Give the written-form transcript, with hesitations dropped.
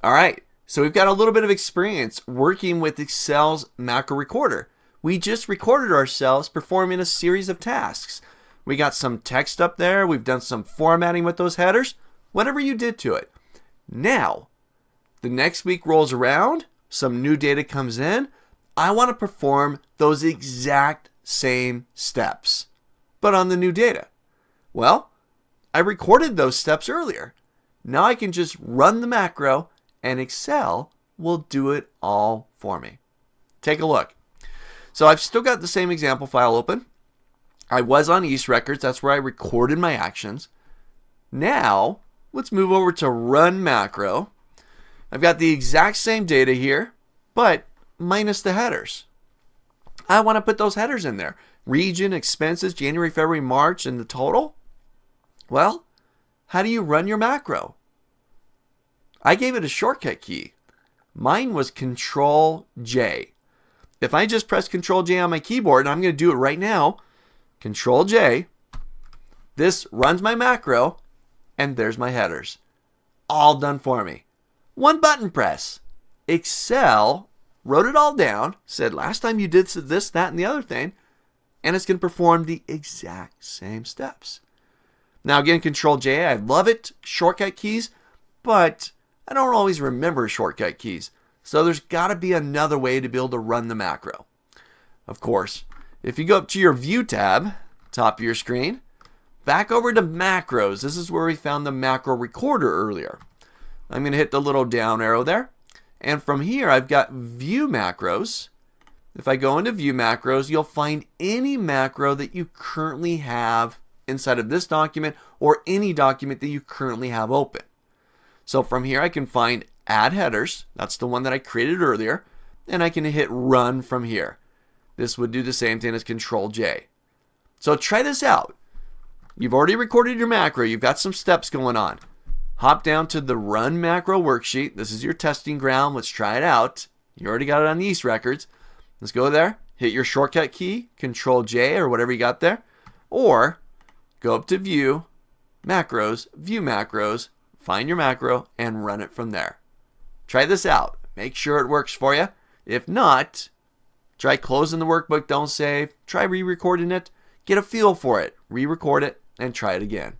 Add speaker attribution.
Speaker 1: All right, so we've got a little bit of experience working with Excel's macro recorder. We just recorded ourselves performing a series of tasks. We got some text up there. We've done some formatting with those headers, whatever you did to it. Now, the next week rolls around, some new data comes in. I want to perform those exact same steps, but on the new data. Well, I recorded those steps earlier. Now I can just run the macro and Excel will do it all for me. Take a look. So I've still got the same example file open. I was on East Records. That's where I recorded my actions. Now, let's move over to Run Macro. I've got the exact same data here, but minus the headers. I want to put those headers in there. Region, expenses, January, February, March, and the total. Well, how do you run your macro? I gave it a shortcut key. Mine was Control J. If I just press Control J on my keyboard, and I'm going to do it right now, Control J, this runs my macro, and there's my headers. All done for me. One button press. Excel wrote it all down, said last time you did this, that, and the other thing, and it's going to perform the exact same steps. Now again, Control J, I love it, shortcut keys, but I don't always remember shortcut keys. So there's got to be another way to be able to run the macro. Of course, if you go up to your View tab, top of your screen, back over to Macros. This is where we found the macro recorder earlier. I'm going to hit the little down arrow there. And from here, I've got View Macros. If I go into View Macros, you'll find any macro that you currently have inside of this document or any document that you currently have open. So from here, I can find Add Headers. That's the one that I created earlier. And I can hit Run from here. This would do the same thing as Control J. So try this out. You've already recorded your macro. You've got some steps going on. Hop down to the Run Macro worksheet. This is your testing ground. Let's try it out. You already got it on the East Records. Let's go there. Hit your shortcut key, Control J or whatever you got there. Or go up to View, Macros, View Macros, find your macro, and run it from there. Try this out. Make sure it works for you. If not, try closing the workbook, don't save. Try re-recording it. Get a feel for it. Re-record it and try it again.